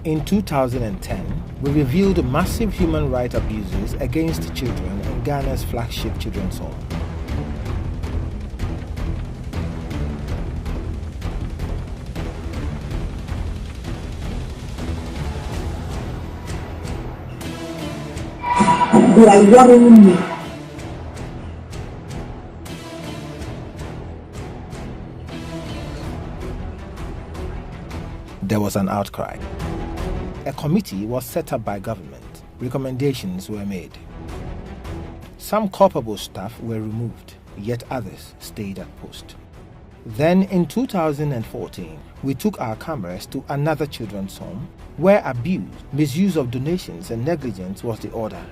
In 2010, we revealed massive human rights abuses against children in Ghana's flagship children's home. They are worrying me. There was an outcry. A committee was set up by government. Recommendations were made. Some culpable staff were removed, yet others stayed at post. Then in 2014, we took our cameras to another children's home where abuse, misuse of donations and negligence was the order.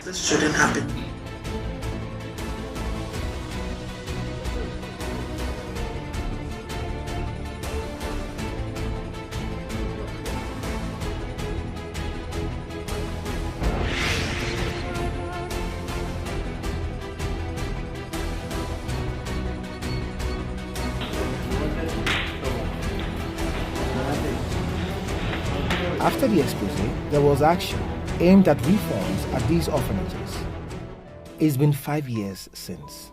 This shouldn't happen. After the expose, there was action aimed at reforms at these orphanages. It's been 5 years since.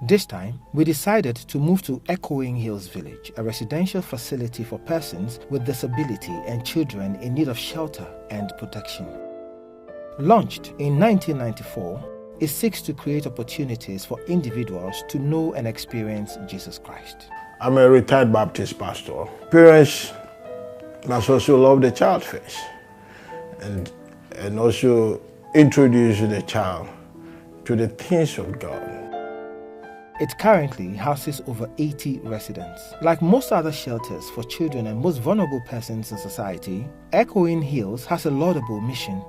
This time, we decided to move to Echoing Hills Village, a residential facility for persons with disability and children in need of shelter and protection. Launched in 1994, it seeks to create opportunities for individuals to know and experience Jesus Christ. I'm a retired Baptist pastor. Parents must also love the child first and also introduce the child to the things of God. It currently houses over 80 residents. Like most other shelters for children and most vulnerable persons in society, Echoing Hills has a laudable mission.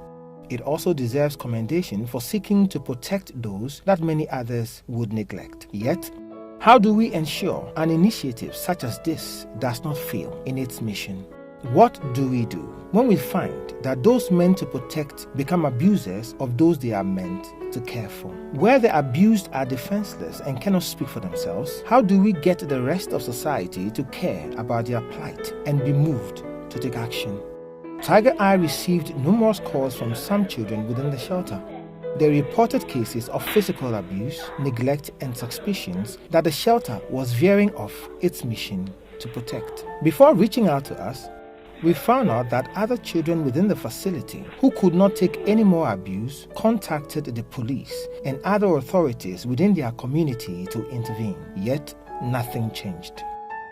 It also deserves commendation for seeking to protect those that many others would neglect. Yet, how do we ensure an initiative such as this does not fail in its mission? What do we do when we find that those meant to protect become abusers of those they are meant to care for? Where the abused are defenseless and cannot speak for themselves, how do we get the rest of society to care about their plight and be moved to take action? TigerEye received numerous calls from some children within the shelter. They reported cases of physical abuse, neglect, and suspicions that the shelter was veering off its mission to protect. Before reaching out to us, we found out that other children within the facility who could not take any more abuse contacted the police and other authorities within their community to intervene. Yet, nothing changed.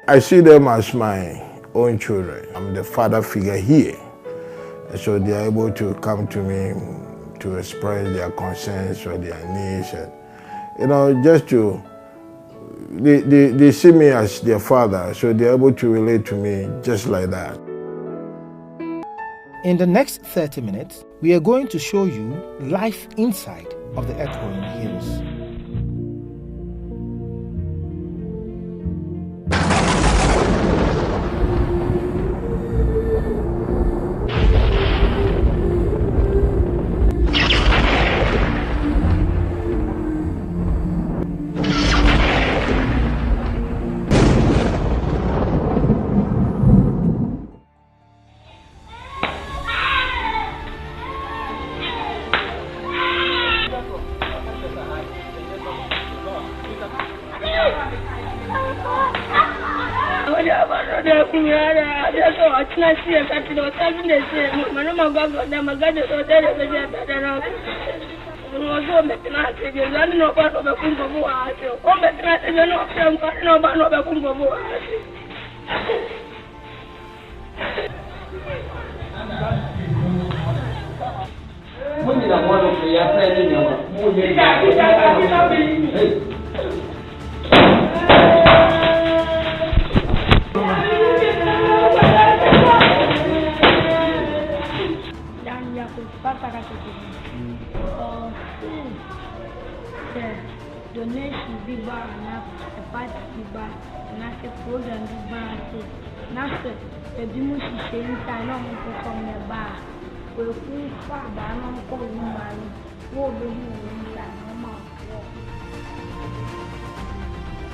I see them as my own children. I'm the father figure here. So they are able to come to me to express their concerns or their needs. And, just to, they see me as their father, so they're able to relate to me just like that. In the next 30 minutes, we are going to show you life inside of the Echoing Hills.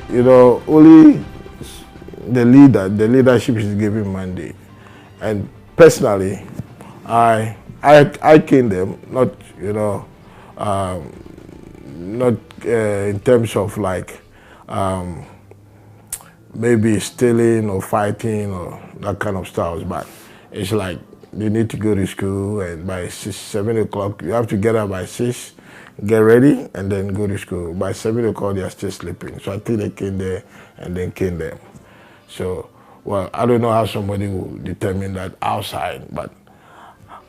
You know, only the leadership is given mandate. And personally, I cane them, not, you know, not in terms of like maybe stealing or fighting or that kind of stuff, but it's like they need to go to school, and by 7 o'clock, you have to get up by 6, get ready, and then go to school. By 7 o'clock, they are still sleeping. So I think they came there and then came there. So, well, I don't know how somebody will determine that outside, but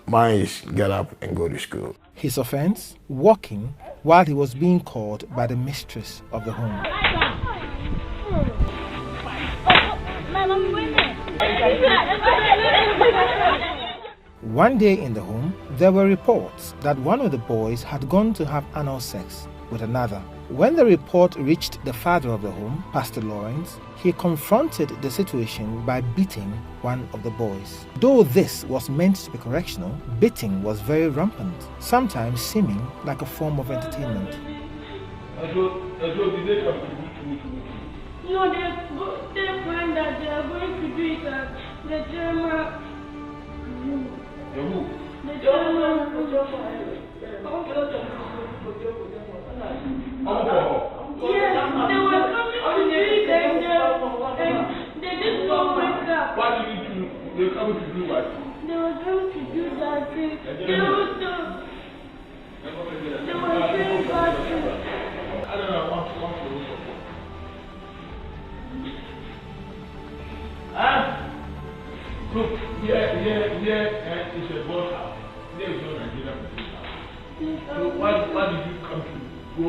mine is get up and go to school. His offense? Walking while he was being called by the mistress of the home. One day in the home, there were reports that one of the boys had gone to have anal sex with another. When the report reached the father of the home, Pastor Lawrence, he confronted the situation by beating one of the boys. Though this was meant to be correctional, beating was very rampant, sometimes seeming like a form of entertainment. No, they find that they are going to do it at the German. The German. Yes, they were coming to do it and they didn't know wake up. What did you do? They were coming to do what? They were going to do that thing. They were saying bad things. I don't know, one for look, here is a boat house. There is no Nigerian police house. So why did you come to go,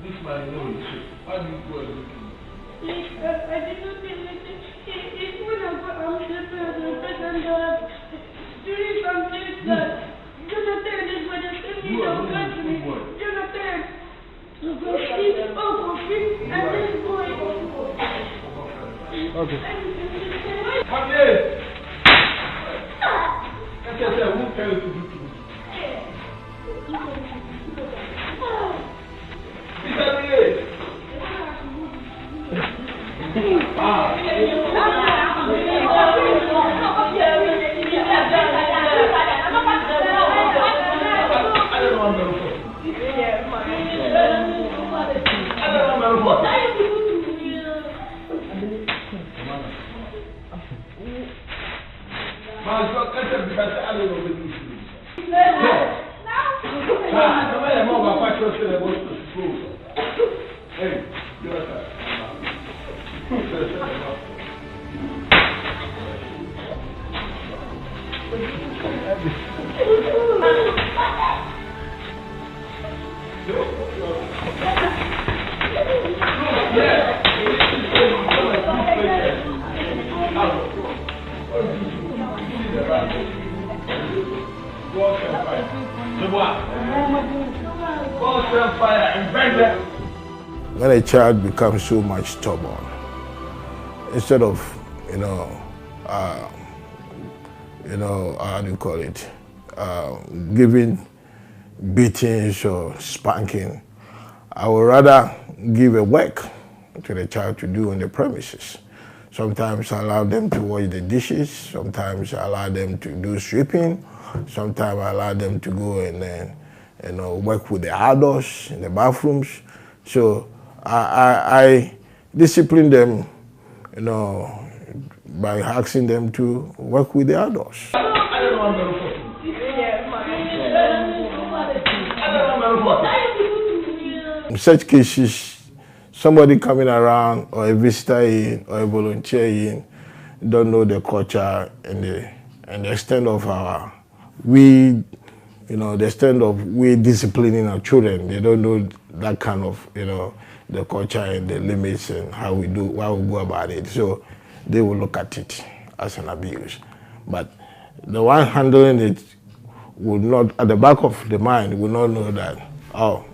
this man knows the shit. Why did you go and look at him? I didn't think anything. It's when I got out of the and doing something that Jonathan is when they send me the country. Jonathan, you go see, go see, and this boy. Okay. Come here! That's what I said, who tell you to do to me? When a child becomes so much stubborn, instead of, how do you call it, giving beatings or spanking, I would rather give a work to the child to do on the premises. Sometimes I allow them to wash the dishes, sometimes I allow them to do sweeping, sometimes I allow them to go and then, work with the adults in the bathrooms. So I discipline them, by asking them to work with the adults. In such cases, somebody coming around or a visitor in or a volunteer in don't know the culture and the extent of the extent of we disciplining our children. They don't know that kind of, the culture and the limits and how we go about it. So they will look at it as an abuse. But the one handling it would not, at the back of the mind, will not know that, oh,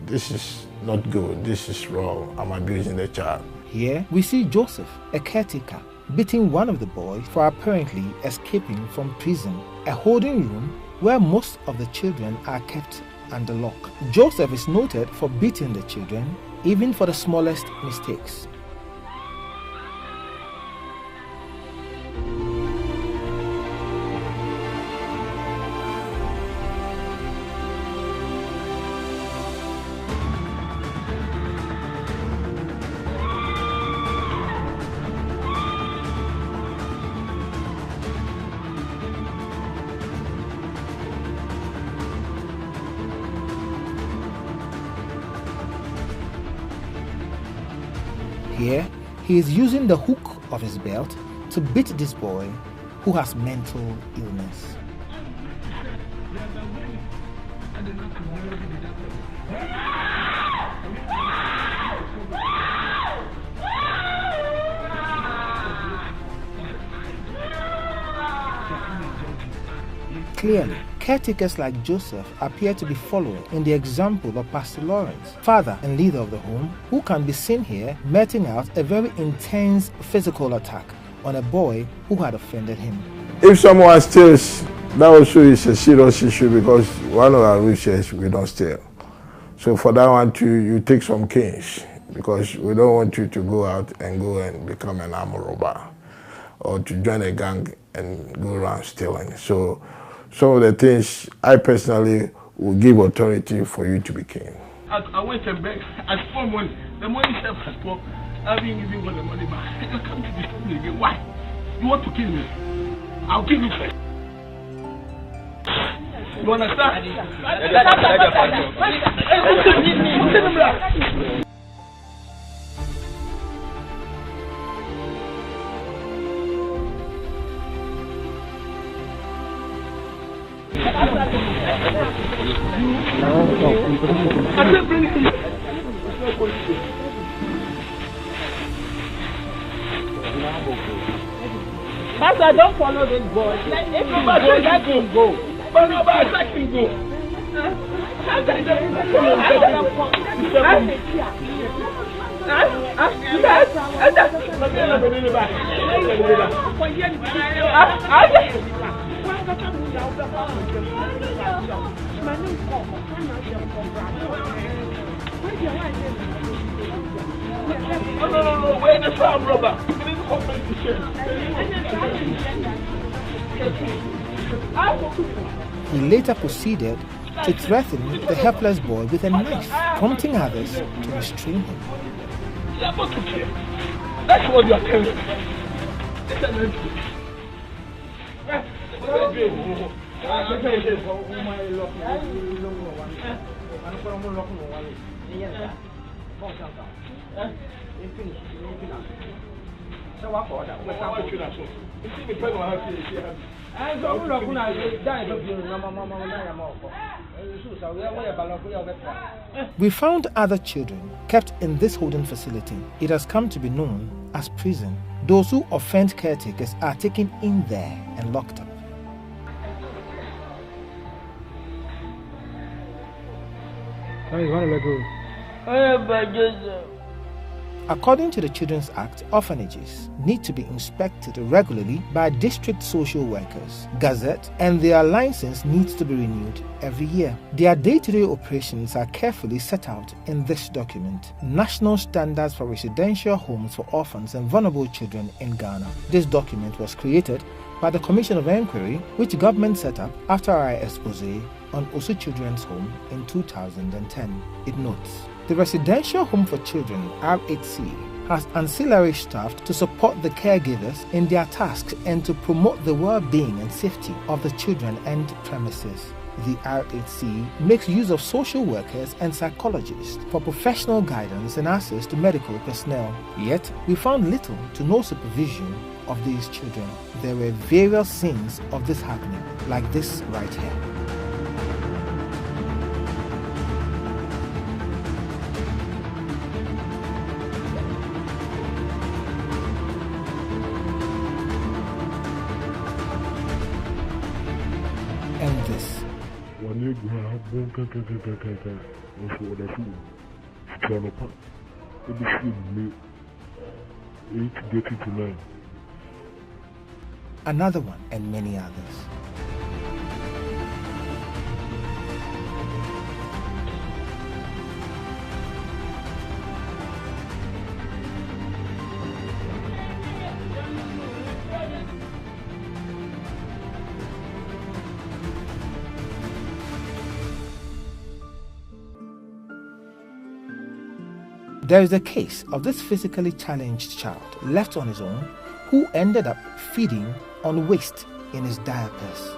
this is not good, this is wrong, I'm abusing the child. Here we see Joseph, a caretaker, beating one of the boys for apparently escaping from prison, a holding room where most of the children are kept under lock. Joseph is noted for beating the children, even for the smallest mistakes. Here, he is using the hook of his belt to beat this boy who has mental illness. Clearly, caretakers like Joseph appear to be following in the example of Pastor Lawrence, father and leader of the home, who can be seen here meting out a very intense physical attack on a boy who had offended him. If someone steals, that also is a serious issue, because one of our rules says we don't steal. So for that one too, you take some canes, because we don't want you to go out and become an armed robber or to join a gang and go around stealing. So some of the things I personally will give authority for you to be king. I went and begged. I spent money. The money self has spoke. I haven't even got the money back. You come to disturb me again. Why? You want to kill me? I'll kill you first. You understand? Pastor, don't follow this boy. If you let him go. But nobody let him go. No, where's the farm robber? He later proceeded to threaten the helpless boy with a knife, prompting others to restrain him. You're not to care. That's what you are telling me. We found other children kept in this holding facility. It has come to be known as prison. Those who offend caretakers are taken in there and locked up. According to the Children's Act, orphanages need to be inspected regularly by district social workers, gazette, and their license needs to be renewed every year. Their day-to-day operations are carefully set out in this document, National Standards for Residential Homes for Orphans and Vulnerable Children in Ghana. This document was created by the Commission of Inquiry, which government set up after our expose on Osu Children's Home in 2010. It notes, the Residential Home for Children, RHC, has ancillary staff to support the caregivers in their tasks and to promote the well-being and safety of the children and premises. The RHC makes use of social workers and psychologists for professional guidance and access to medical personnel. Yet, we found little to no supervision of these children. There were various scenes of this happening, like this right here. And this. Chanapa. It is me. 8 getting to 9. Another one and many others. There is a case of this physically challenged child left on his own who ended up feeding on waste in his diapers.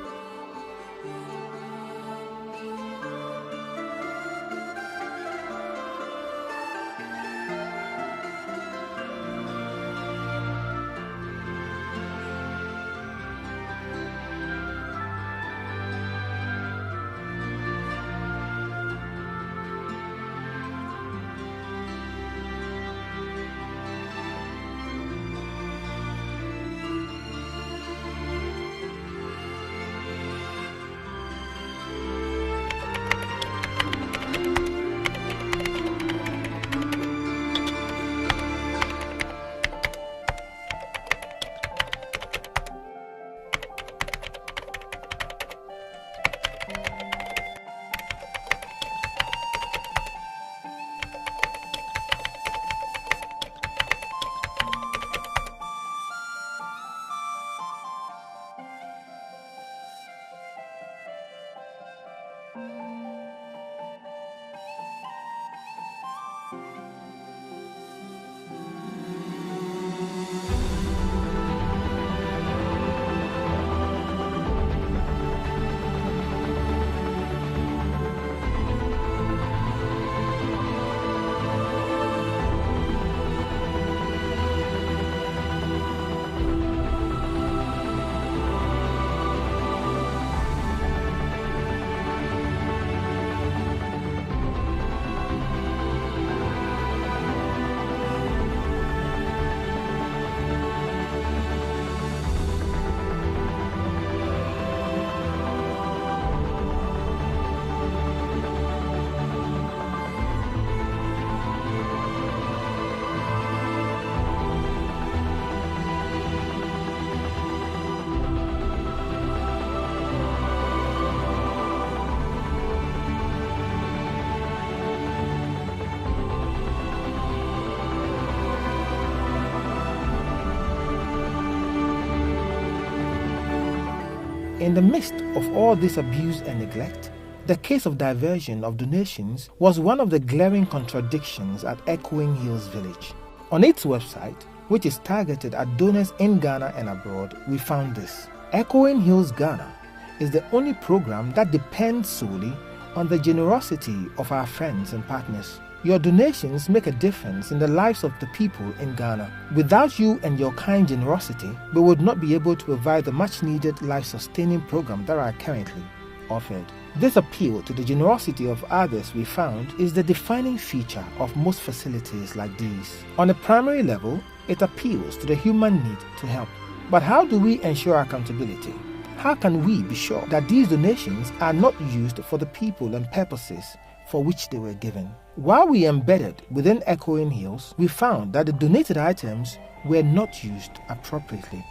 In the midst of all this abuse and neglect, the case of diversion of donations was one of the glaring contradictions at Echoing Hills Village. On its website, which is targeted at donors in Ghana and abroad, we found this. Echoing Hills Ghana is the only program that depends solely on the generosity of our friends and partners. Your donations make a difference in the lives of the people in Ghana. Without you and your kind generosity, we would not be able to provide the much-needed life-sustaining programs that are currently offered. This appeal to the generosity of others, we found, is the defining feature of most facilities like these. On a primary level, it appeals to the human need to help. But how do we ensure accountability? How can we be sure that these donations are not used for the people and purposes for which they were given? While we embedded within Echoing Hills, we found that the donated items were not used appropriately.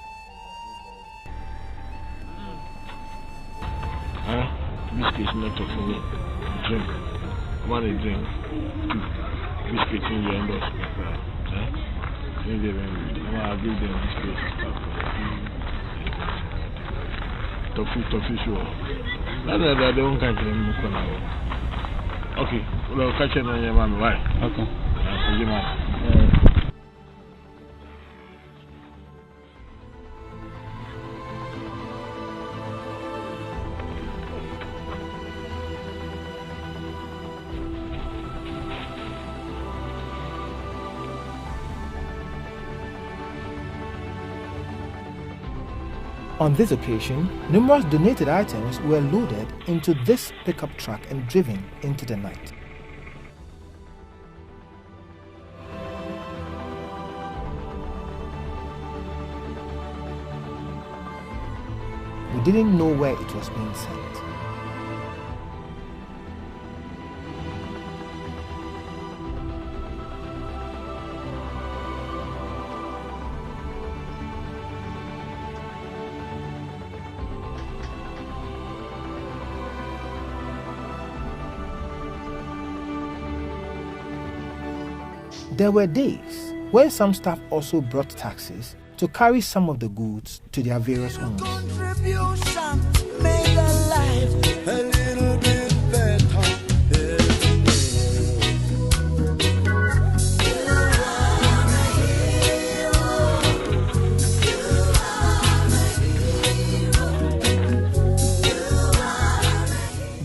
Biscuits not for me. Drink. One a drink. Two. Biscuits in the end of I'll give them biscuits. Toffee sure. I don't catch them. Okay, well, catch it on your man. Why? Okay. On this occasion, numerous donated items were loaded into this pickup truck and driven into the night. We didn't know where it was being sent. There were days when some staff also brought taxis to carry some of the goods to their various homes. Contribution made a life a little bit better every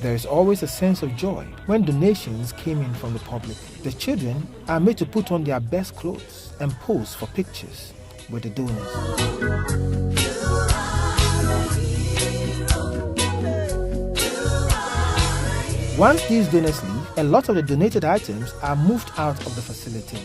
There is always a sense of joy when donations came in from the public. The children are made to put on their best clothes and pose for pictures with the donors. Once these donors leave, a lot of the donated items are moved out of the facility.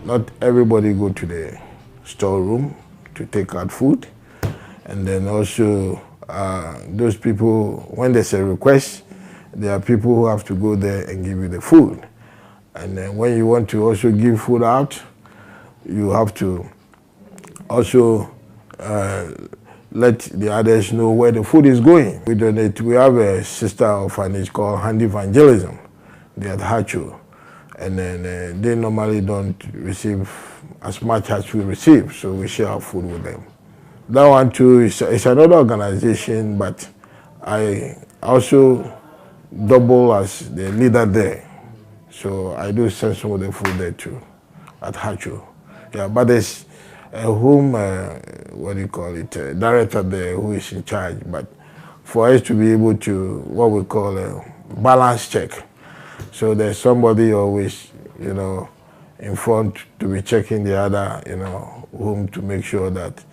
Not everybody go to the storeroom to take out food. And then also those people, when there's a request, there are people who have to go there and give you the food. And then when you want to also give food out, you have to also let the others know where the food is going. We donate. We have a sister orphanage called Hand Evangelism. They're at Hacho. And then they normally don't receive as much as we receive, so we share our food with them. That one too is another organization, but I also double as the leader there. So I do send some of the food there too, at Hacho. Yeah, but there's a home, director there who is in charge. But for us to be able to, what we call a balance check, so there's somebody always, in front to be checking the other, home to make sure that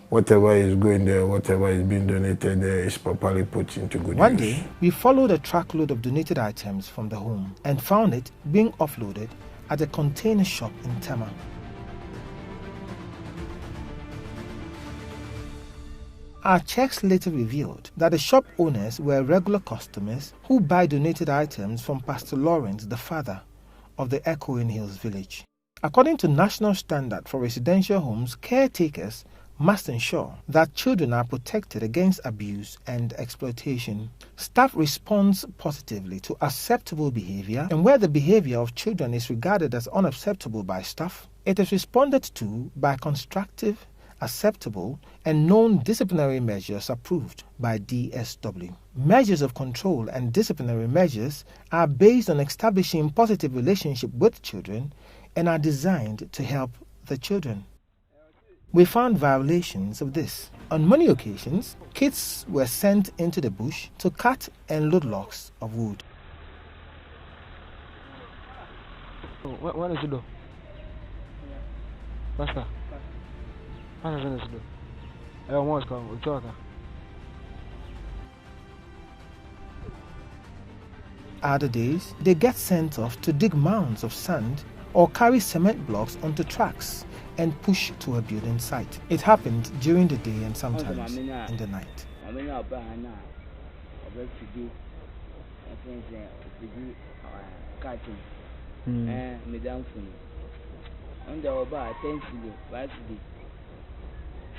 whatever is going there, whatever is being donated there is properly put into good use. One day, we followed a truckload of donated items from the home and found it being offloaded at a container shop in Tema. Our checks later revealed that the shop owners were regular customers who buy donated items from Pastor Lawrence, the father of the Echoing Hills village. According to National Standard for Residential Homes, caretakers must ensure that children are protected against abuse and exploitation. Staff responds positively to acceptable behavior, and where the behavior of children is regarded as unacceptable by staff, it is responded to by constructive, acceptable, and known disciplinary measures approved by DSW. Measures of control and disciplinary measures are based on establishing positive relationship with children and are designed to help the children. We found violations of this. On many occasions, kids were sent into the bush to cut and load logs of wood. What is it do? Pastor? What is it do? I almost come with water. Other days, they get sent off to dig mounds of sand or carry cement blocks onto tracks and push to a building site. It happened during the day and sometimes in the night.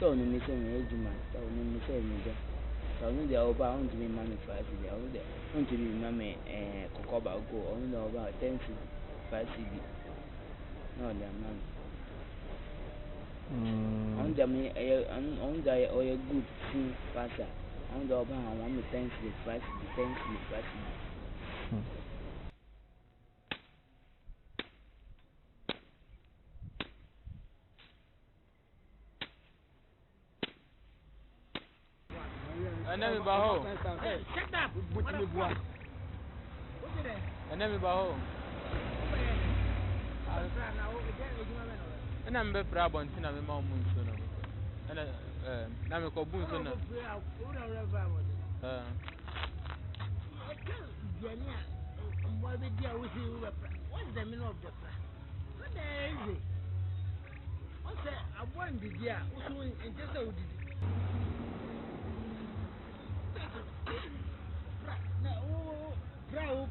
So no me say me ejuma, so no me say me ja. So no dey over on to me money 5 cedi, on dey on to me mama kokoba go, on dey over 10 cedi, 5 cedi. No dey man. On dey me on dey oil good food pasta. On dey over I want me 10 cedi, 5 cedi, 10 cedi, 5 cedi. Enemy baho. Shut up. What me boy? Enemy baho. Ena mbe fra bonti na me ma omu nso no. Ena na me ko bu nso na. What's the meaning of the fra? What is it? What's that? I want the dear. Also in just how did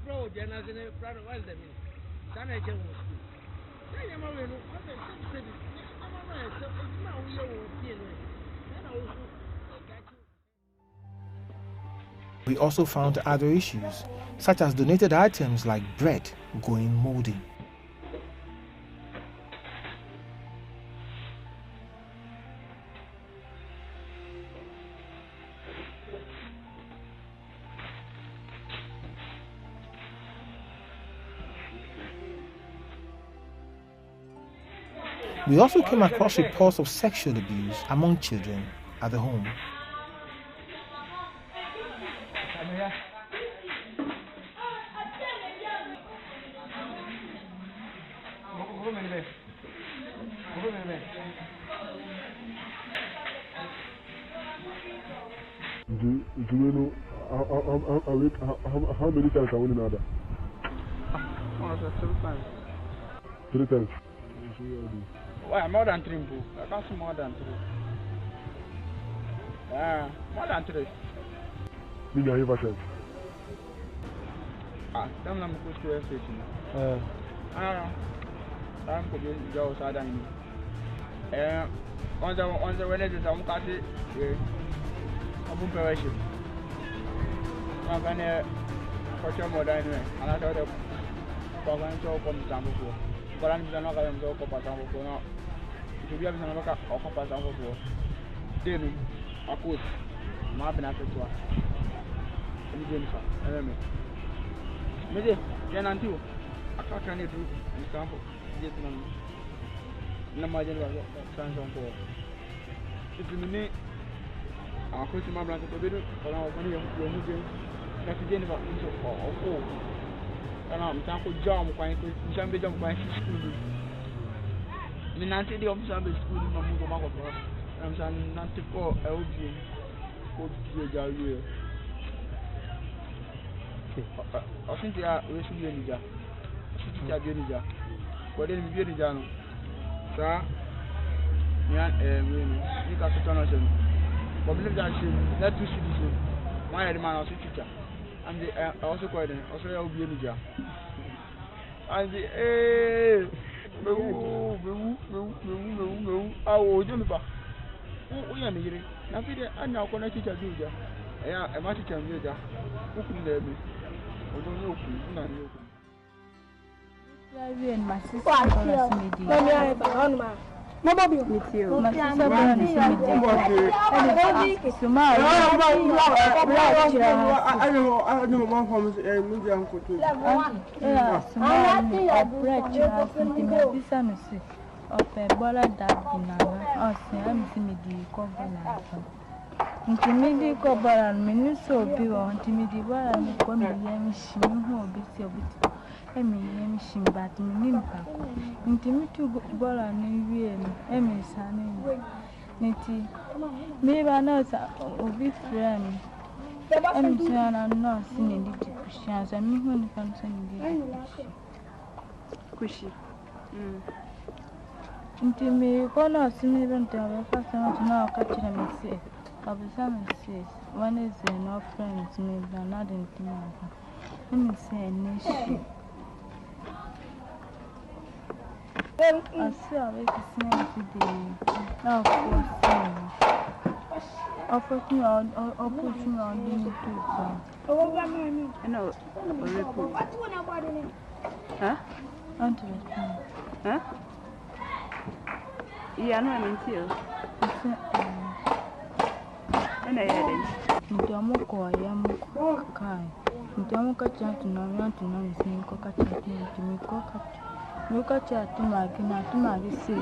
Pro, Janazine, proud of all the meaning. Can I tell you? I am aware of what I said. I'm aware, so it's now we are and also We also found other issues, such as donated items like bread going moldy. We also came across reports of sexual abuse among children at the home. Do you know how many times I won another? 3 times. 3 times. Why more than 3 boo? That's more than 3. More than 3. Me na ever since. Them na me go to station. I'm go be go sada ni. On the Wednesday I'm kasi abun perishing. I'm gonna coach more than anyway. And I thought the program show come down before. But I'm not going to go for some of now. If you have a look at Occupy some of war, then I could map an after to us. And Jennifer, enemy. Maybe, then until I can't do example. Yes, no matter what transom for. It's in the name. I'll put my blanket to bed for our money of your new game. That's Jennifer into 4. And I'm talking jump quite quick. Jump quite school. The Nancy the officer of the school in Mamugo Mago. I'm saying Nancy for LG. Could be a jar. I think they are racing the Nija. I think they are Nija. But then we get Nija. Sir, you got to turn us in. But believe that she let 2 citizens. My man was a teacher. And they also called them, also will be a Nija. And the oh, Jennifer. We are here. Now, I'm now going to teach a teacher. A master can do that. Who can there be? I don't know. My sister calls me. Mama be with you. My sister calls me. Tomorrow, I know one from media uncle too. I break you. Of a baller that banana, or see me the cover. Intimidate cover and menu so be on timidity. Well, I'm going to be shimmy who will be so bit. I mean, shim, but me intimidate ball and real. Emmy, son, Nitty. Maybe I know that be friend. I'm not seeing the Christians and me when comes in the Cushy. Into me, one or similar to our first time to now catching a mistake. Of the summer says, one is no friends, me, but not in tomorrow. Let me say, nation. I see a way to smell today. Now, of course, opportunity on the YouTube. I know a report. Huh? Huh? Yeah, I know I'm in tears. And I had it. Ndamoko yamuko kai. Ndamuka chatu na yantu na nsinko kachatu ntimiko kachatu. Nuka chatu magina tumagisi.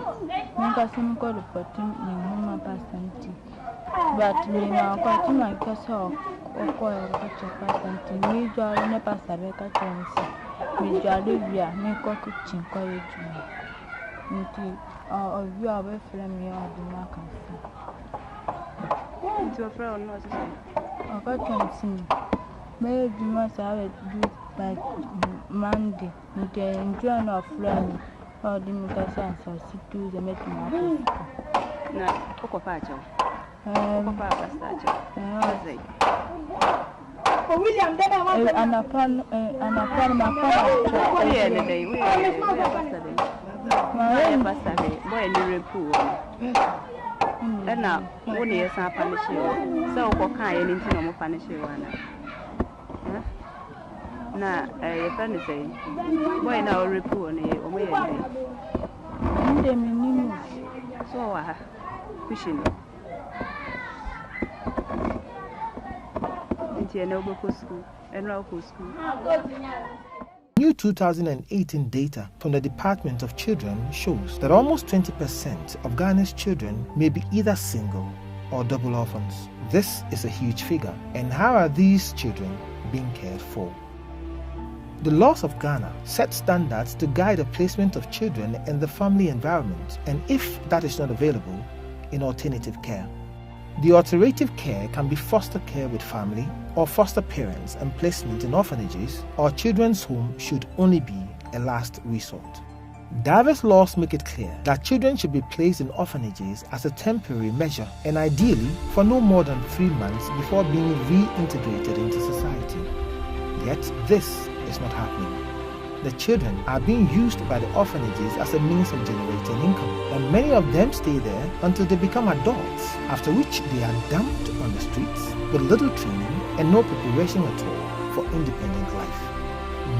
Nuka simko report ni mama pasanti. But we now got to my castle or coil kachapasant. Me jolly ne passabe kachansi. Me jolly via me cockchin courage. Nti or you are away from me or the market. Into a friend, not to say. I got to maybe you must have it do by Monday. You can enjoy no friend or the Mukasans or sit to the meeting. No, Coco Pacho. Papa, William, and upon my father, we boy, and the and now, 1 year, some punish you. So, what kind of anything punish you? Now, a friend is saying, boy, now report on you, away. So, I wishing. New 2018 data from the Department of Children shows that almost 20% of Ghana's children may be either single or double orphans. This is a huge figure. And how are these children being cared for? The laws of Ghana set standards to guide the placement of children in the family environment, and if that is not available, in alternative care. The alternative care can be foster care with family or foster parents and placement in orphanages or children's home should only be a last resort. Diverse laws make it clear that children should be placed in orphanages as a temporary measure and ideally for no more than 3 months before being reintegrated into society. Yet this is not happening. The children are being used by the orphanages as a means of generating income, and many of them stay there until they become adults, after which they are dumped on the streets with little training and no preparation at all for independent life.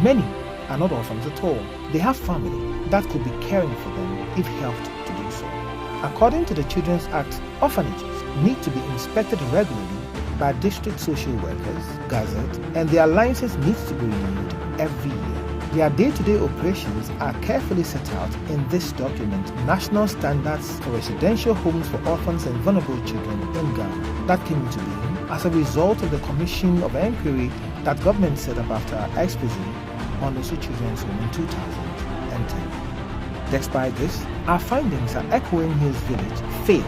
Many are not orphans at all. They have family that could be caring for them if helped to do so. According to the Children's Act, orphanages need to be inspected regularly by district social workers, gazetted, and their license needs to be renewed every year. Their day-to-day operations are carefully set out in this document, National Standards for Residential Homes for Orphans and Vulnerable Children in Ghana, that came into being as a result of the Commission of Inquiry that government set up after our expose on the Children's Home in 2010. Despite this, our findings at Echoing Hills Village fail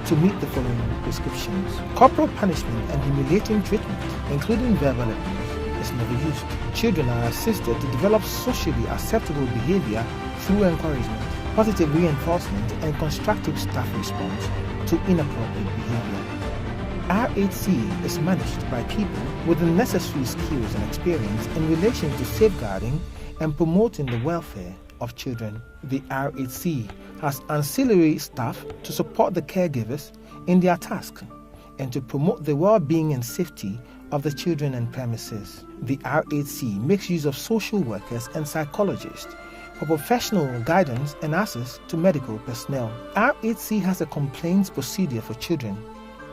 to meet the following prescriptions. Corporal punishment and humiliating treatment, including verbal abuse, is never used. Children are assisted to develop socially acceptable behavior through encouragement, positive reinforcement, and constructive staff response to inappropriate behavior. R8C is managed by people with the necessary skills and experience in relation to safeguarding and promoting the welfare of children. The R8C has ancillary staff to support the caregivers in their task and to promote the well-being and safety of the children and premises. The R8C makes use of social workers and psychologists for professional guidance and access to medical personnel. R8C has a complaints procedure for children,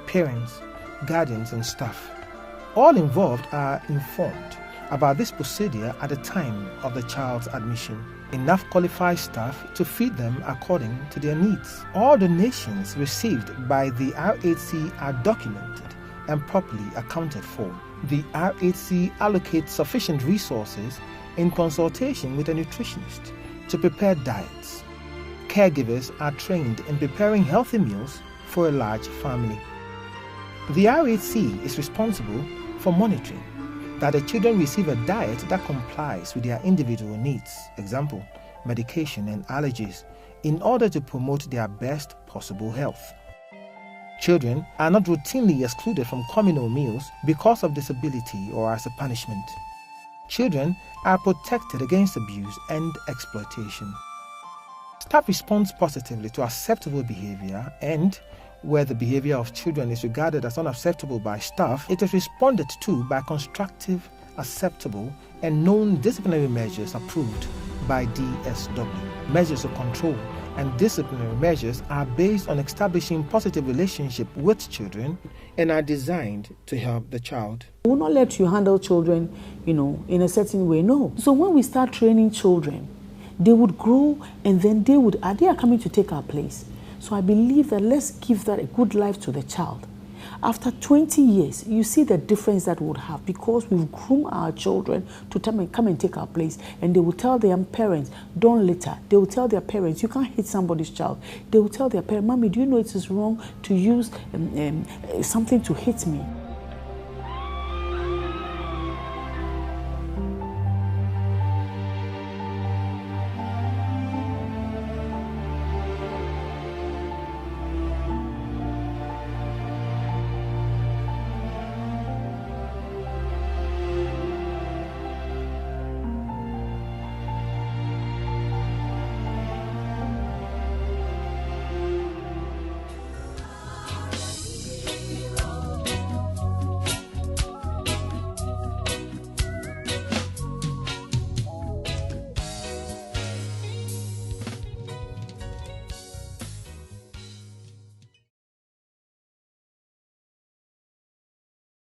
parents, guardians, and staff. All involved are informed about this procedure at the time of the child's admission. Enough qualified staff to feed them according to their needs. All donations received by the R8C are documented and properly accounted for. The R8C allocates sufficient resources in consultation with a nutritionist to prepare diets. Caregivers are trained in preparing healthy meals for a large family. The R8C is responsible for monitoring that the children receive a diet that complies with their individual needs, example, medication and allergies, in order to promote their best possible health. Children are not routinely excluded from communal meals because of disability or as a punishment. Children are protected against abuse and exploitation. Staff responds positively to acceptable behavior, and where the behavior of children is regarded as unacceptable by staff, it is responded to by constructive, acceptable, and known disciplinary measures approved by DSW. Measures of control and disciplinary measures are based on establishing positive relationship with children and are designed to help the child. We will not let you handle children, in a certain way. No. So when we start training children, they would grow, and then they are coming to take our place. So I believe that let's give that a good life to the child. After 20 years, you see the difference that would have, because we've groomed our children to come and take our place. And they will tell their parents, don't litter. They will tell their parents, you can't hit somebody's child. They will tell their parents, Mommy, do you know it is wrong to use something to hit me?